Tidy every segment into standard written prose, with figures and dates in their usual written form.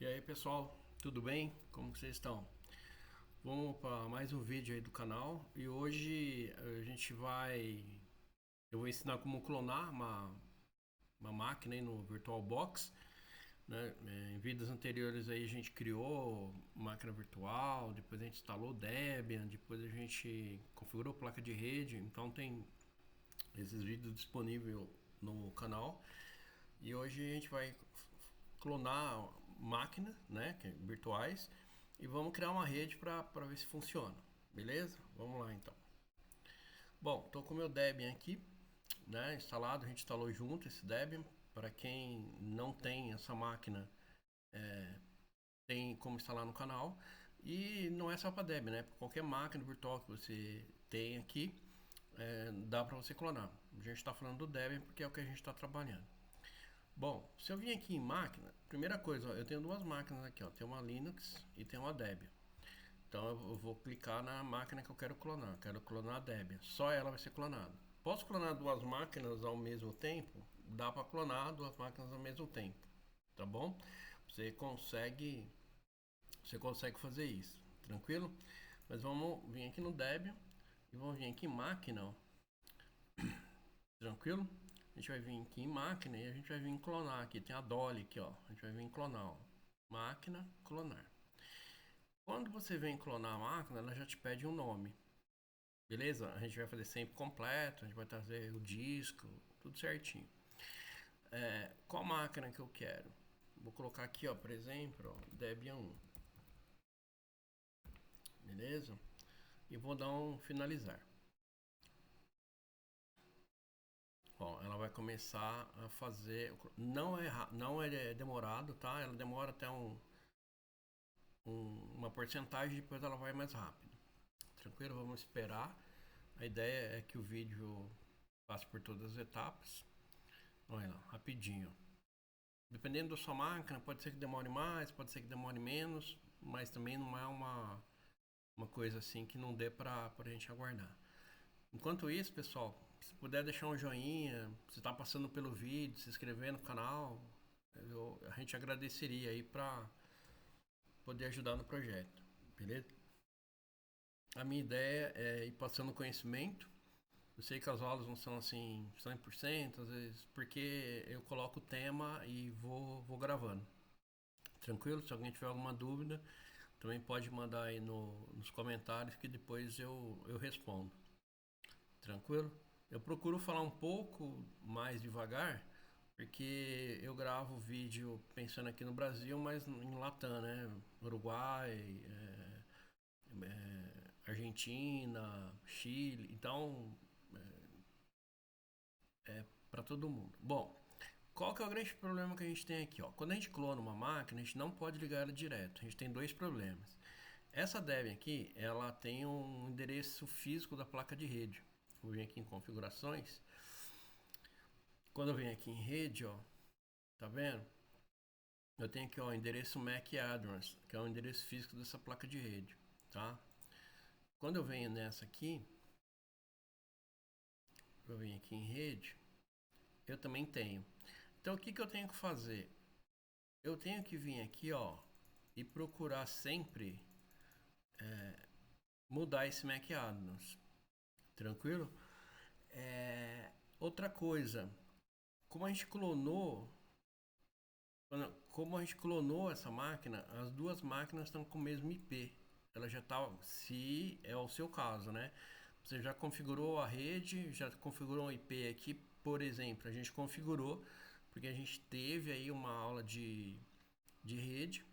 aí pessoal, tudo bem? Como que vocês estão? Vamos para mais um vídeo aí do canal e hoje eu vou ensinar como clonar uma máquina aí no VirtualBox, né? Em vídeos anteriores aí a gente criou máquina virtual, depois a gente instalou Debian, depois a gente configurou placa de rede, então tem esses vídeos disponíveis no canal e hoje a gente vai clonar máquinas, né, virtuais, e vamos criar uma rede para ver se funciona, beleza? Vamos lá então. Bom, estou com o meu Debian aqui, né, instalado, a gente instalou junto esse Debian. Para quem não tem essa máquina, tem como instalar no canal. E não é só para Debian, né? Qualquer máquina virtual que você tem aqui, dá para você clonar. A gente está falando do Debian porque é o que a gente está trabalhando. Bom, se eu vim aqui em máquina, primeira coisa, ó, eu tenho duas máquinas aqui, ó, tem uma Linux e tem uma Debian. Então eu vou clicar na máquina que eu quero clonar a Debian, só ela vai ser clonada. Posso clonar duas máquinas ao mesmo tempo? Dá para clonar duas máquinas ao mesmo tempo, tá bom? Você consegue, você consegue fazer isso, tranquilo? Mas vamos vir aqui no Debian e vamos vir aqui em máquina, ó, tranquilo? A gente vai vir aqui em máquina e a gente vai vir em clonar aqui. Tem a Dolly aqui, ó. A gente vai vir em clonar, ó. Máquina, clonar. Quando você vem clonar a máquina, ela já te pede um nome. Beleza? A gente vai fazer sempre completo, a gente vai trazer o disco, tudo certinho. Qual máquina que eu quero? Vou colocar aqui, ó, por exemplo, ó, Debian 1. Beleza? E vou dar um finalizar. Ó, ela vai começar a fazer. Não é demorado, tá? Ela demora até uma porcentagem, depois ela vai mais rápido. Tranquilo? Vamos esperar. A ideia é que o vídeo passe por todas as etapas. Olha lá, rapidinho. Dependendo da sua máquina, pode ser que demore mais, pode ser que demore menos, mas também não é uma coisa assim que não dê pra gente aguardar. Enquanto isso, pessoal, se puder deixar um joinha, se está passando pelo vídeo, se inscrever no canal, a gente agradeceria aí para poder ajudar no projeto, beleza? A minha ideia é ir passando conhecimento. Eu sei que as aulas não são assim 100%, às vezes, porque eu coloco o tema e vou gravando. Tranquilo? Se alguém tiver alguma dúvida, também pode mandar aí nos comentários que depois eu respondo. Tranquilo? Eu procuro falar um pouco mais devagar, porque eu gravo vídeo pensando aqui no Brasil, mas em Latam, né? Uruguai, Argentina, Chile, então para todo mundo. Bom, qual que é o grande problema que a gente tem aqui? Ó? Quando a gente clona uma máquina, a gente não pode ligar ela direto. A gente tem dois problemas. Essa Debian aqui, ela tem um endereço físico da placa de rede. Vou vir aqui em configurações. Quando eu venho aqui em rede, ó, tá vendo? Eu tenho aqui, ó, o endereço MAC address, que é o endereço físico dessa placa de rede, tá? Quando eu venho nessa aqui, eu venho aqui em rede, eu também tenho. Então o que que eu tenho que fazer? Eu tenho que vir aqui, ó, e procurar sempre mudar esse MAC address, tranquilo? Outra coisa, como a gente clonou, como a gente clonou essa máquina, as duas máquinas estão com o mesmo IP. Ela já está, se é o seu caso, né? Você já configurou a rede, já configurou um IP aqui, por exemplo, a gente configurou porque a gente teve aí uma aula de rede,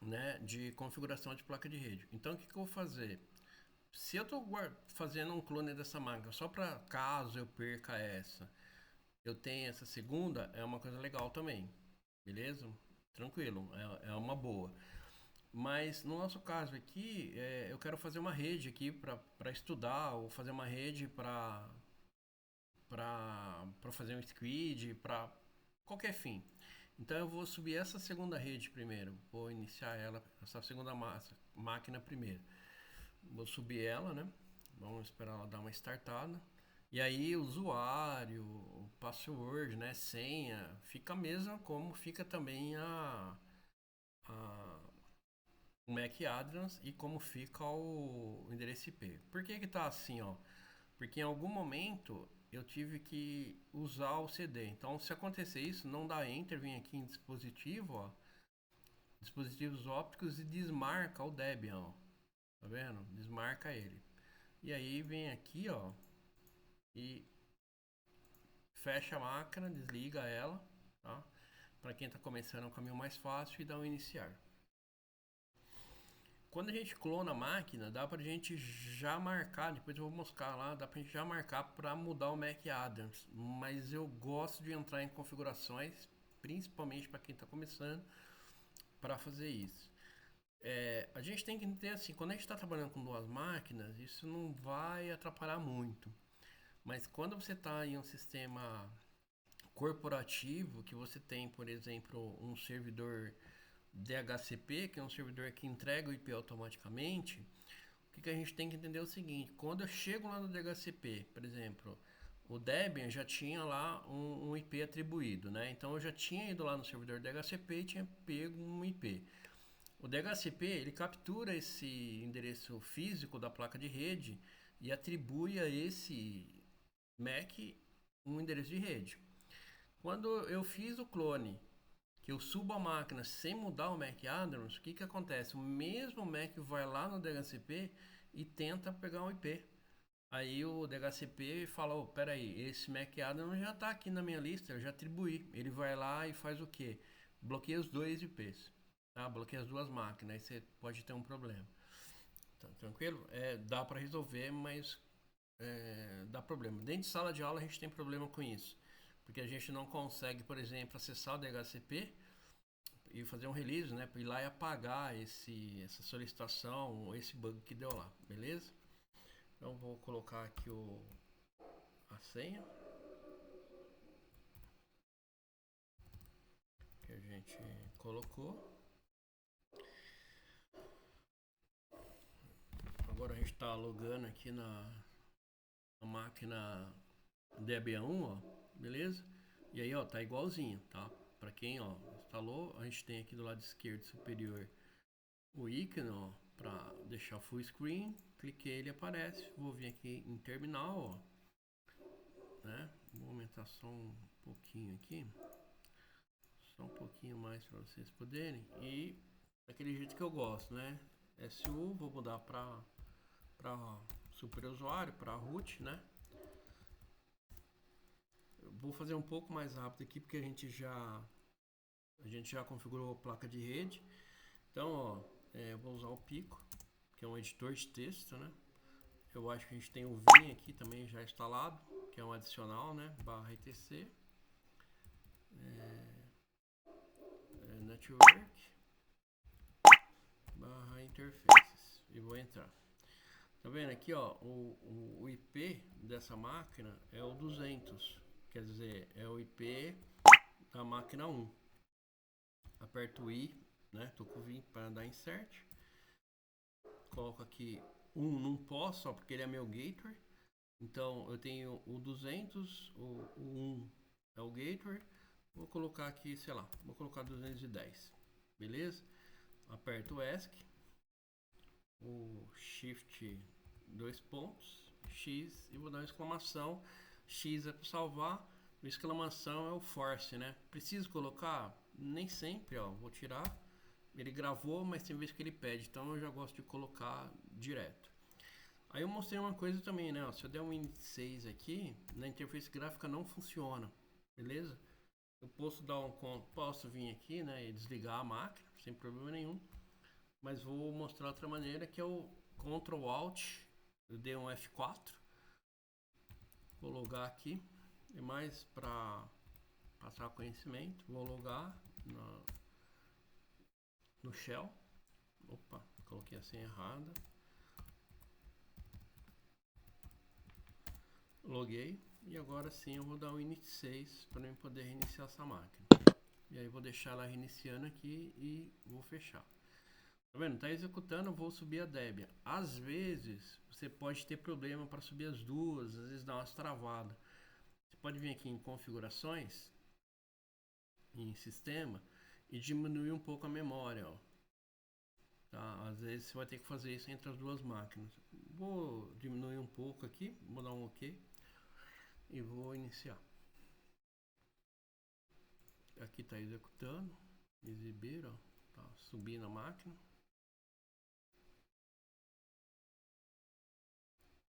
né? De configuração de placa de rede. Então o que, que eu vou fazer? Se eu estou fazendo um clone dessa máquina só para caso eu perca essa, eu tenho essa segunda, é uma coisa legal também, beleza? Tranquilo, é uma boa. Mas no nosso caso aqui, eu quero fazer uma rede aqui para estudar, ou fazer uma rede para fazer um squid, para qualquer fim. Então eu vou subir essa segunda rede primeiro, vou iniciar ela, essa segunda máquina primeiro. Vou subir ela, né? Vamos esperar ela dar uma startada. E aí o usuário, o password, né, senha, fica a mesma como fica também MAC address e como fica o endereço IP. Por que que tá assim, ó? Porque em algum momento eu tive que usar o CD. Então, se acontecer isso, não dá Enter, vem aqui em dispositivo, ó, dispositivos ópticos e desmarca o Debian, ó. Tá vendo? Desmarca ele. E aí vem aqui, ó, e fecha a máquina, desliga ela, tá? Para quem está começando é um caminho mais fácil e dá um iniciar. Quando a gente clona a máquina, dá pra gente já marcar, depois eu vou mostrar lá, dá pra gente já marcar para mudar o MAC address, mas eu gosto de entrar em configurações, principalmente para quem está começando, para fazer isso. A gente tem que entender assim, quando a gente está trabalhando com duas máquinas, isso não vai atrapalhar muito, mas quando você está em um sistema corporativo, que você tem, por exemplo, um servidor DHCP, que é um servidor que entrega o IP automaticamente, o que a gente tem que entender é o seguinte: quando eu chego lá no DHCP, por exemplo, o Debian já tinha lá um IP atribuído, né? Então eu já tinha ido lá no servidor DHCP e tinha pego um IP. O DHCP ele captura esse endereço físico da placa de rede e atribui a esse MAC um endereço de rede. Quando eu fiz o clone, que eu subo a máquina sem mudar o MAC address, o que que acontece? O mesmo MAC vai lá no DHCP e tenta pegar um IP. Aí o DHCP fala, oh, peraí, esse MAC address já está aqui na minha lista, eu já atribuí. Ele vai lá e faz o quê? Bloqueia os dois IPs, tá? Bloqueia as duas máquinas, aí você pode ter um problema. Tá tranquilo? Dá para resolver, mas dá problema. Dentro de sala de aula a gente tem problema com isso, porque a gente não consegue, por exemplo, acessar o DHCP e fazer um release, né, para ir lá e apagar essa solicitação, esse bug que deu lá, beleza? Então vou colocar aqui a senha que a gente colocou. Agora a gente está logando aqui na máquina Debian 1, ó, beleza? E aí, ó, tá igualzinho, tá? Para quem, ó, instalou, a gente tem aqui do lado esquerdo superior o ícone, ó, para deixar full screen. Cliquei, ele aparece. Vou vir aqui em terminal, ó, né? Vou aumentar só um pouquinho aqui, só um pouquinho mais para vocês poderem. E daquele jeito que eu gosto, né? SU, vou mudar para super usuário, para root, né? Eu vou fazer um pouco mais rápido aqui porque a gente já configurou a placa de rede. Então, ó, eu vou usar o Pico, que é um editor de texto, né? Eu acho que a gente tem o Vim aqui também já instalado, que é um adicional, né? /etc network /interfaces e vou entrar. Tá vendo aqui, ó, o IP dessa máquina é o 200, quer dizer, é o IP da máquina 1. Aperto o I, né? Tô com o Vim para dar insert. Coloco aqui 1, não posso, só porque ele é meu gateway. Então eu tenho o 200, o 1 é o gateway. Vou colocar aqui, sei lá, vou colocar 210, beleza? Aperto o ESC, o Shift 2 pontos, X e vou dar uma exclamação. X é para salvar, o exclamação é o force, né? Preciso colocar? Nem sempre, ó, vou tirar. Ele gravou, mas tem vezes que ele pede, então eu já gosto de colocar direto. Aí eu mostrei uma coisa também, né? Ó, se eu der um índice 6 aqui, na interface gráfica não funciona, beleza? Eu posso vir aqui, né, e desligar a máquina sem problema nenhum, mas vou mostrar outra maneira que é o Ctrl Alt, eu dei um F4, vou logar aqui, e mais para passar conhecimento, vou logar no Shell. Opa, coloquei a senha errada. Loguei e agora sim eu vou dar um init 6 para eu poder reiniciar essa máquina. E aí vou deixar ela reiniciando aqui e vou fechar. Tá vendo? Tá executando, eu vou subir a Debian. Às vezes você pode ter problema para subir as duas, às vezes dá umas travadas. Você pode vir aqui em configurações, em sistema e diminuir um pouco a memória, ó. tá? Às vezes você vai ter que fazer isso entre as duas máquinas. Vou diminuir um pouco aqui, vou dar um OK e vou iniciar. Aqui está executando, exibir, ó, tá subindo a máquina.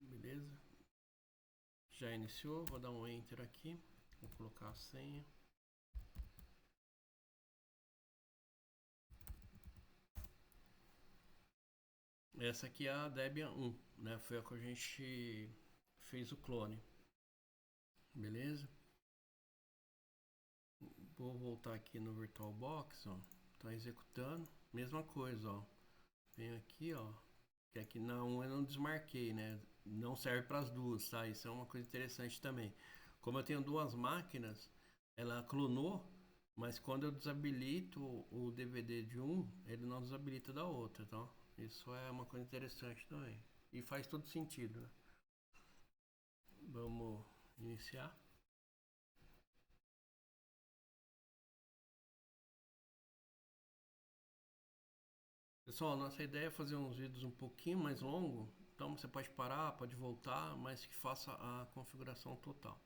Beleza? Já iniciou, vou dar um Enter aqui, vou colocar a senha. Essa aqui é a Debian 1, né? Foi a que a gente fez o clone. Beleza? Vou voltar aqui no VirtualBox, ó. Tá executando. Mesma coisa, ó. Venho aqui, ó. Que aqui na 1 eu não desmarquei, né? Não serve para as duas, tá? Isso é uma coisa interessante também. Como eu tenho duas máquinas, ela clonou, mas quando eu desabilito o DVD de um, ele não desabilita da outra, tá? Isso é uma coisa interessante também. E faz todo sentido, né? Vamos iniciar. Pessoal, nossa ideia é fazer uns vídeos um pouquinho mais longos, então você pode parar, pode voltar, mas que faça a configuração total.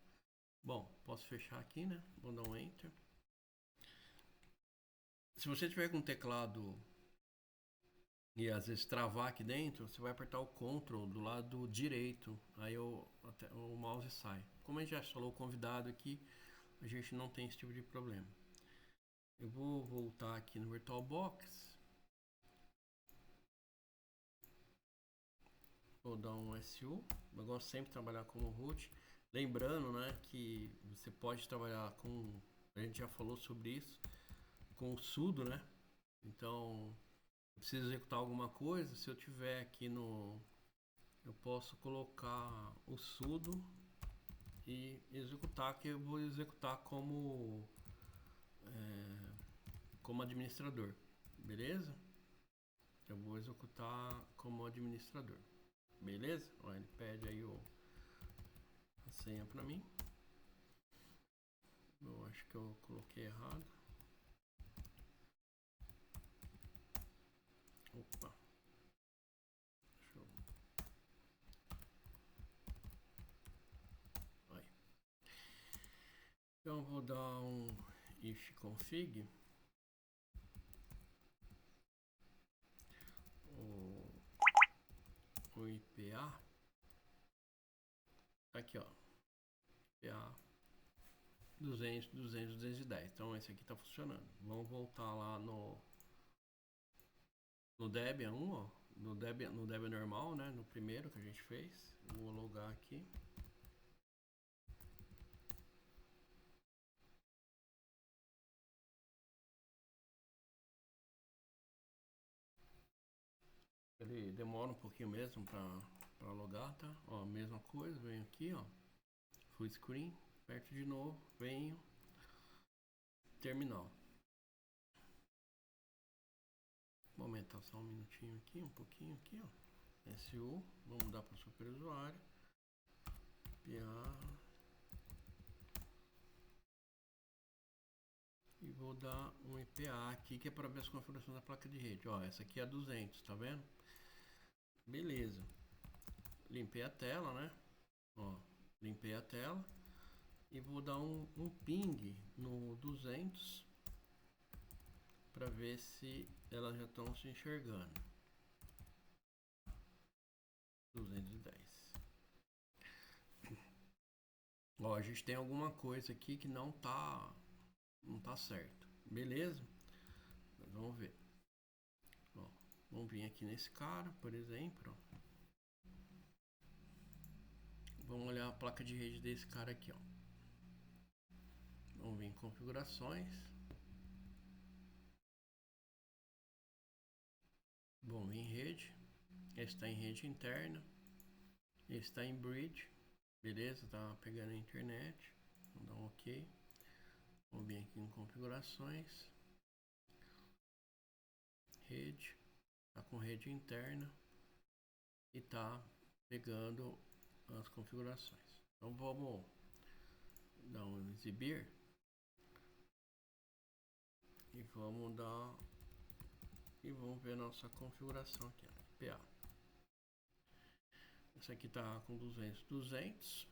Bom, posso fechar aqui, né? Vou dar um Enter. Se você tiver com o teclado e às vezes travar aqui dentro, você vai apertar o Ctrl do lado direito, aí o mouse sai. Como a gente já falou o convidado aqui, a gente não tem esse tipo de problema. Eu vou voltar aqui no VirtualBox. Vou dar um SU. Eu gosto sempre de trabalhar como root. Lembrando, né, que você pode trabalhar com, a gente já falou sobre isso, com o sudo, né? Então, eu preciso executar alguma coisa, se eu tiver aqui no, eu posso colocar o sudo e executar, que eu vou executar como administrador, beleza? Eu vou executar como administrador, beleza? Ó, ele pede aí a senha para mim. Eu acho que eu coloquei errado. Opa. Deixa eu... Aí. Então eu vou dar um ifconfig. O IPA. Aqui, ó. IPA 200, 200, 210. Então esse aqui tá funcionando. Vamos voltar lá no Debian 1, ó. No Debian normal, né? No primeiro que a gente fez. Vou logar aqui. Ele demora um pouquinho mesmo para logar, tá? Ó, mesma coisa, venho aqui, ó. Full screen, aperto de novo, venho. Terminal. Vou aumentar só um minutinho aqui, um pouquinho aqui, ó. SU, vamos mudar para super usuário. PA. E vou dar um IPA aqui, que é para ver as configurações da placa de rede. Ó, essa aqui é a 200, tá vendo? Beleza. Limpei a tela, né? Ó, limpei a tela. E vou dar um ping no 200 para ver se elas já estão se enxergando. 210. Ó, a gente tem alguma coisa aqui que não tá certo. Beleza? Mas vamos ver. Ó, vamos vir aqui nesse cara, por exemplo. Ó. Vamos olhar a placa de rede desse cara aqui, ó. Vamos vir em configurações. Vamos vir em rede. Esse está em rede interna. Esse está em bridge. Beleza? Tá pegando a internet. Vamos dar um OK. Vamos vir aqui em configurações. Rede. Tá com rede interna. E tá pegando as configurações. Então vamos dar um exibir. E vamos dar e vamos ver a nossa configuração aqui, PA. Essa aqui tá com 200, 200,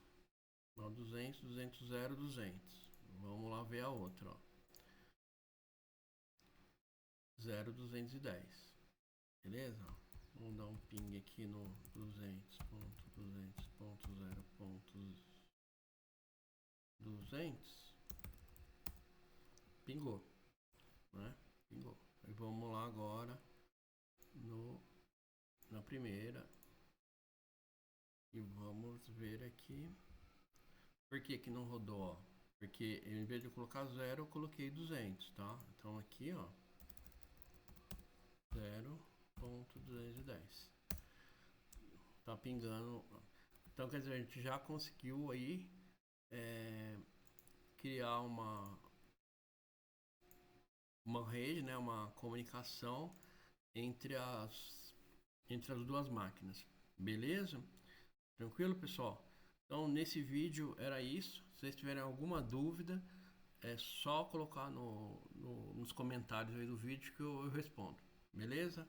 200, 200, 0, 200. Vamos lá ver a outra, ó. 0, 210. Beleza? Vamos dar um ping aqui no 200.200.0.200. Pingou, né? Pingou. E vamos lá agora na primeira. E vamos ver aqui. Por que que não rodou, ó? Porque em vez de eu colocar 0, eu coloquei 200, tá? Então aqui, ó, 0.210. Tá pingando. Então, quer dizer, a gente já conseguiu aí criar uma rede, né? Uma comunicação entre as duas máquinas. Beleza? Tranquilo, pessoal? Então, nesse vídeo era isso. Se vocês tiverem alguma dúvida, é só colocar nos comentários aí do vídeo que eu respondo. Beleza?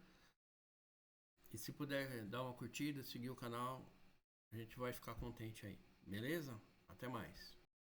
E se puder dar uma curtida, seguir o canal, a gente vai ficar contente aí. Beleza? Até mais.